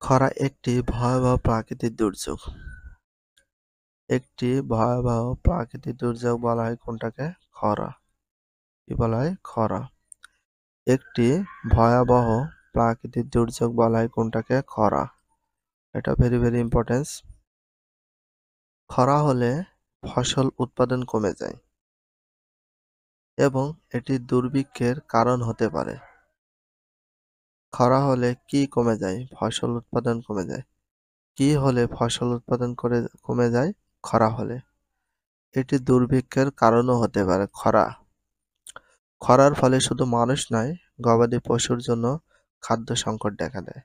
খরা একটি ভয়াবহ প্রাকৃতিক দুর্যোগ। একটি ভয়াবহ প্রাকৃতিক দুর্যোগ বলা হয় কোনটাকে? খরা। কি বলা হয়? খরা। একটি ভয়াবহ প্রাকৃতিক দুর্যোগ বলা হয় কোনটাকে? খরা। এটা ভেরি ইম্পর্টেন্স। খরা হলে ফসল উৎপাদন কমে যায় এবং এটি দুর্ভিক্ষের কারণ হতে পারে। খরা হলে কি কমে যায়? ফসল উৎপাদন কমে যায়। কি হলে ফসল উৎপাদন কমে যায়? খরা হলে। এটি দুর্ভিক্ষের কারণও হতে পারে। খরার ফলে শুধু মানুষ নয়, গবাদি পশুর জন্য খাদ্য সংকট দেখা দেয়।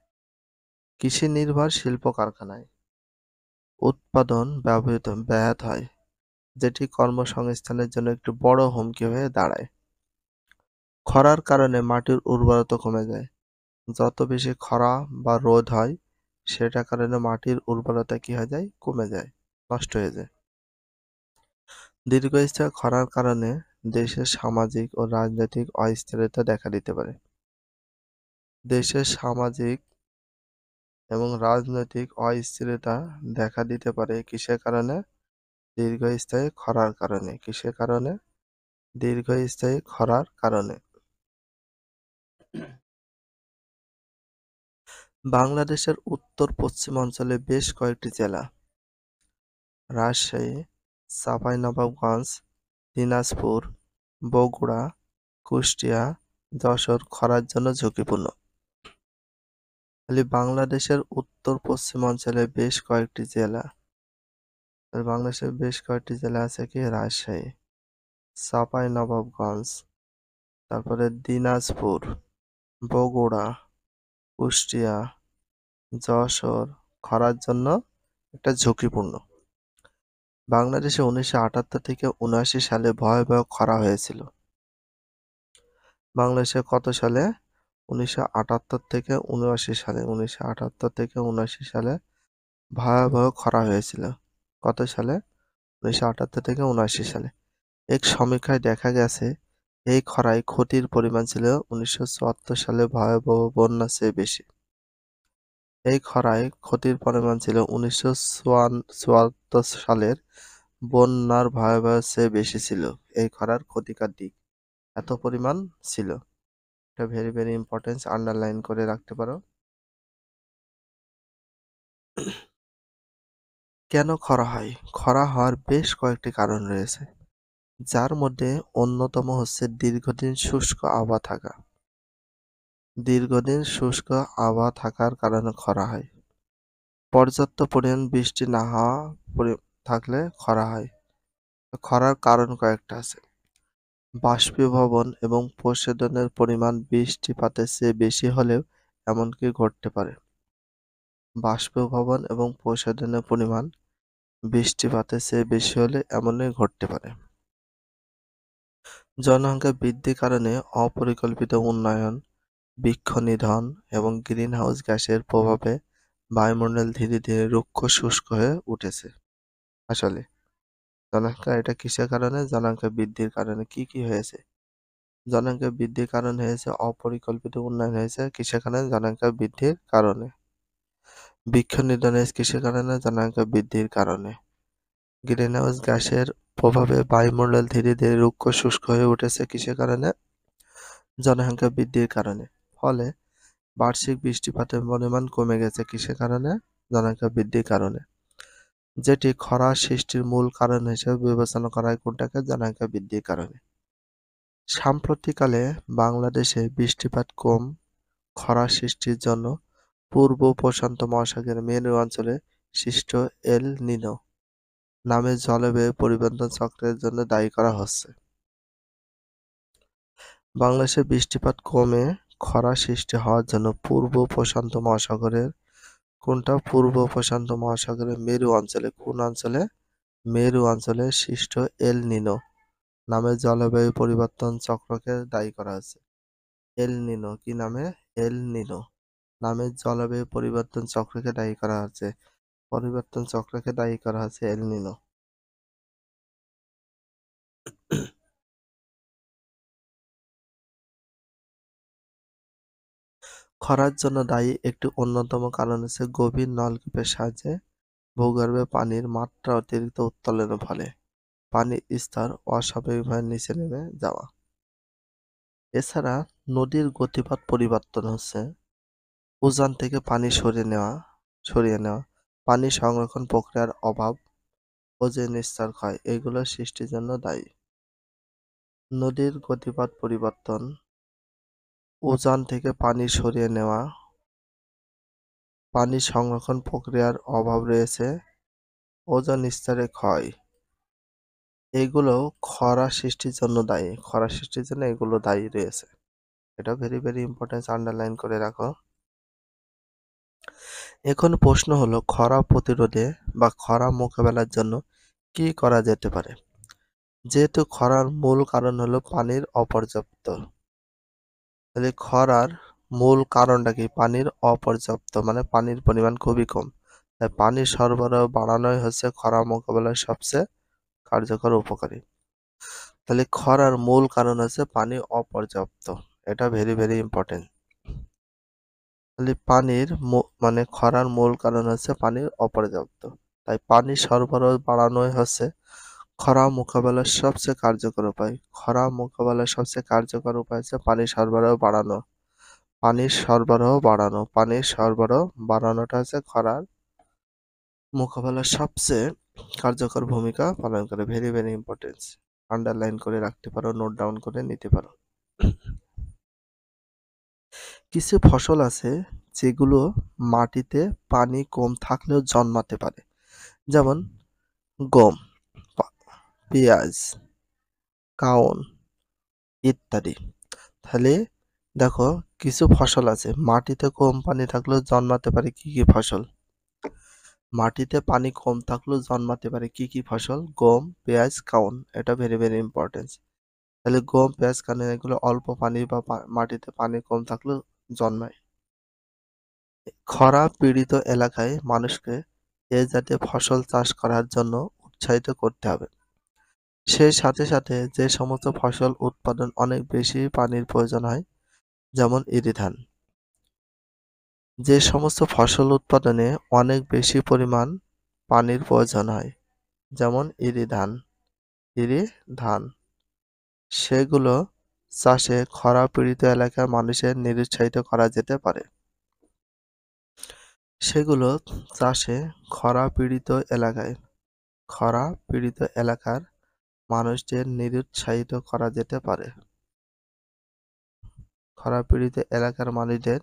কৃষি নির্ভর শিল্প কারখানায় উৎপাদন ব্যাহত হয়, যেটি কর্মসংস্থানের জন্য একটি বড় হুমকি হয়ে দাঁড়ায়। খরার কারণে মাটির উর্বরতা কমে যায়। যত বেশি খরা বা রোদ হয়, সেটার কারণে মাটির উর্বরতা কি হয়ে যায়? কমে যায়, নষ্ট হয়ে যায়। দীর্ঘস্থায়ী খরার কারণে দেশের সামাজিক ও রাজনৈতিক অস্থিরতা দেখা দিতে পারে। দেশের সামাজিক এবং রাজনৈতিক অস্থিরতা দেখা দিতে পারে কিসের কারণে? দীর্ঘস্থায়ী খরার কারণে। কিসের কারণে? দীর্ঘস্থায়ী খরার কারণে। বাংলাদেশের উত্তর-পশ্চিম অঞ্চলে বেশ কয়েকটি জেলা, রাজশাহী, চাঁপাইনবাবগঞ্জ, দিনাজপুর, বগুড়া, কুষ্টিয়া, যশোর খরার জন্য ঝুঁকিপূর্ণ। বাংলাদেশের উত্তর-পশ্চিম অঞ্চলে বেশ কয়েকটি জেলা, বাংলাদেশের বেশ কয়েকটি জেলা আছে কি? রাজশাহী, চাঁপাইনবাবগঞ্জ, তারপরে দিনাজপুর, বগুড়া, কুষ্টিয়া, যশোর খরার জন্য একটা ঝুঁকিপূর্ণ। বাংলাদেশে 1978 থেকে 79 সালে ভয়াবহ খরা হয়েছিল। বাংলাদেশে কত সালে? 1978 থেকে 79 সালে। 1978 থেকে 79 সালে ভয়াবহ খরা হয়েছিল। কত সালে? 1978 থেকে 79 সালে। এক সমীক্ষায় দেখা গেছে এই খরায় ক্ষতির পরিমাণ ছিল 1974 সালে ভয়াবহ বন্যার চেয়ে বেশি। এই খরায় ক্ষতির পরিমাণ ছিল 1974 সালের বন্যার ভয়াবহের চেয়ে বেশি ছিল। এই খরার ক্ষতিকার দিক এত পরিমাণ ছিল। এটা ভেরি ইম্পর্টেন্স, আন্ডারলাইন করে রাখতে পারো। কেন খরা হয়? খরা হওয়ার বেশ কয়েকটি কারণ রয়েছে, যার মধ্যে অন্যতম হচ্ছে দীর্ঘদিন শুষ্ক আবহাওয়া থাকা। দীর্ঘদিন শুষ্ক আবহাওয়া থাকার কারণে খরা হয়। পর্যাপ্ত পরিমাণ বৃষ্টি না থাকলে খরা হয়। খরার কারণ কয়েকটা আছে। বাষ্পীভবন এবং প্রশোধনের পরিমাণ বৃষ্টিপাতের চেয়ে বেশি হলেও এমনকি ঘটতে পারে। বাষ্পীভবন এবং প্রশোধনের পরিমাণ বৃষ্টিপাতের চেয়ে বেশি হলে এমনই ঘটতে পারে। জনসংখ্যা বৃদ্ধির কারণে অপরিকল্পিত উন্নয়ন, বৃক্ষ নিধন এবং গ্রিনহাউস গ্যাসের প্রভাবে বায়ুমণ্ডল ধীরে ধীরে রুক্ষ শুষ্ক হয়ে উঠেছে। আসলে জনসংখ্যা এটা কিসের কারণে? জনসংখ্যা বৃদ্ধির কারণে। কি হয়েছে? জনসংখ্যা বৃদ্ধির কারণ হয়েছে অপরিকল্পিত উন্নয়ন হয়েছে কিসের কারণে? জনসংখ্যা বৃদ্ধির কারণে। বৃক্ষ নিধন হয়েছে কিসের কারণে? জনসংখ্যা বৃদ্ধির কারণে। গ্রিনহাউস গ্যাসের প্রভাবে বায়ুমণ্ডল ধীরে ধীরে রুক্ষ শুষ্ক হয়ে উঠেছে কিসের কারণে? জনসংখ্যা বৃদ্ধির কারণে। ফলে বার্ষিক বৃষ্টিপাতের পরিমাণ কমে গেছে কিসের কারণে? জনসংখ্যা বৃদ্ধির কারণে। যেটি খরা সৃষ্টির মূল কারণ হিসেবে বিবেচনা করা হয় কোনটাকে? জনসংখ্যা বৃদ্ধির কারণে। সাম্প্রতিককালে বাংলাদেশে বৃষ্টিপাত কম, খরা সৃষ্টির জন্য পূর্ব প্রশান্ত মহাসাগরের মেরু অঞ্চলে সৃষ্ট এল নিনো নামের জলবায়ু পরিবর্তন চক্রের জন্য দায়ী করা হচ্ছে। বাংলাদেশে বৃষ্টিপাত কমে খরা সৃষ্টি হওয়ার জন্য পূর্ব প্রশান্ত মহাসাগরের কোনটা? পূর্ব প্রশান্ত মহাসাগরের মেরু অঞ্চলে। কোন অঞ্চলে? মেরু অঞ্চলে সৃষ্ট এল নিনো নামের জলবায়ু পরিবর্তন চক্রকে দায়ী করা হচ্ছে। এল নিনো কি নামে? এল নিনো নামের জলবায়ু পরিবর্তন চক্রকে দায়ী করা হচ্ছে। পরিবর্তন চক্রকে দায়ী করা হচ্ছে এল নিনো। খরার জন্য দায়ী একটি অন্যতম কারণ হচ্ছে গভীর নলকূপের সাহায্যে ভূগর্ভে পানির মাত্রা অতিরিক্ত উত্তোলনের ফলে পানির স্তর অস্বাভাবিকভাবে নিচে নেমে যাওয়া। এছাড়া নদীর গতিপথ পরিবর্তন হচ্ছে উজান থেকে পানি সরিয়ে নেওয়া, পানি সংরক্ষণ প্রক্রিয়ার অভাব, ওজোন স্তর ক্ষয় এগুলো সৃষ্টির জন্য দায়ী। নদীর গতিপথ পরিবর্তন, উজান থেকে পানি সরিয়ে নেওয়া, পানি সংরক্ষণ প্রক্রিয়ার অভাব রয়েছে, ওজোন স্তরের ক্ষয় এগুলো খরা সৃষ্টির জন্য দায়ী। খরা সৃষ্টির জন্য এগুলো দায়ী রয়েছে। এটা ভেরি ভেরি ইম্পর্টেন্ট, আন্ডারলাইন করে রাখো। এখন প্রশ্ন হলো খরা প্রতিরোধে বা খরা মোকাবেলার জন্য কি করা যেতে পারে? যেহেতু খরার মূল কারণ হলো পানির অপর্যাপ্ত, তাহলে খরার মূল কারণটা কি? পানির অপর্যাপ্ত, মানে পানির পরিমাণ খুবই কম। তাই পানির সরবরাহ বাড়ানোই হচ্ছে খরা মোকাবেলার সবচেয়ে কার্যকর উপকারী। তাহলে খরার মূল কারণ হচ্ছে পানি অপর্যাপ্ত, এটা ভেরি ভেরি ইম্পর্টেন্ট। তাহলে মানে খরার মূল কারণ হচ্ছে পানির অপর্যাপ্ত, তাই পানির সরবরাহ বাড়ানোই হচ্ছে খরা মোকাবেলার সবচেয়ে কার্যকর উপায়। খরা মোকাবেলার সবচেয়ে কার্যকর উপায় হচ্ছে পানির সরবরাহ বাড়ানো। পানির সরবরাহ বাড়ানো, পানির সরবরাহ বাড়ানোটা হচ্ছে খরার মোকাবেলার সবচেয়ে কার্যকর ভূমিকা পালন করে। ভেরি ভেরি ইম্পর্টেন্ট, আন্ডারলাইন করে রাখতে পারো, নোট ডাউন করে নিতে পারো। কিছু ফসল আছে যেগুলো মাটিতে পানি কম থাকলেও জন্মাতে পারে, যেমন গম, পেঁয়াজ, কাউন ইত্যাদি। তাহলে দেখো, কিছু ফসল আছে মাটিতে কম পানি থাকলেও জন্মাতে পারে। কি কি ফসল? মাটিতে পানি কম থাকলেও জন্মাতে পারে কি কি ফসল? গম, পেঁয়াজ, কাউন। এটা ভেরি ভেরি ইম্পর্টেন্ট। তাহলে গম, পেঁয়াজ, কাউন এগুলো অল্প পানি বা মাটিতে পানি কম থাকলেও জন্মায়। খরা পীড়িত এলাকায় মানুষকে এ জাতীয় ফসল চাষ করার জন্য উৎসাহিত করতে হবে। সেই সাথে সাথে যে সমস্ত ফসল উৎপাদন অনেক বেশি পানির প্রয়োজন হয়, যেমন ইরি ধান। যে সমস্ত ফসল উৎপাদনে অনেক বেশি পরিমাণ পানির প্রয়োজন হয়, যেমন ইরি ধান, সেগুলো চাষে খরা পীড়িত এলাকার মানুষের নিরুৎসাহিত করা যেতে পারে। সেগুলো চাষে খরা পীড়িত এলাকার মানুষদের নিরুৎসাহিত করা যেতে পারে। খরা পীড়িত এলাকার মানুষদের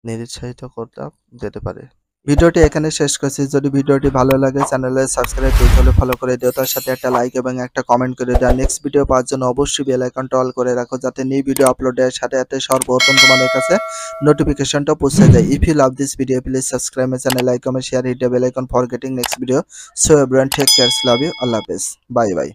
নিরুৎসাহিত করা যেতে পারে। ভিডিওটি এখানে শেষ করছি। যদি ভিডিওটি ভালো লাগে চ্যানেলে সাবস্ক্রাইব করতে হলে ফলো করে দিও, তার সাথে একটা লাইক এবং একটা কমেন্ট করে দাও। নেক্সট ভিডিও পাওয়ার জন্য অবশ্যই বেল আইকনটা অল করে রাখো, যাতে নিউ ভিডিও আপলোডের সাথে সাথে সর্বপ্রথম তোমাদের কাছে নোটিফিকেশনটা পৌঁছে যায়। If you love this video please subscribe my channel, like, comment, share, hit the bell icon for getting next video. So everyone take care, love you, আল্লাহ হাফেজ, বাই বাই।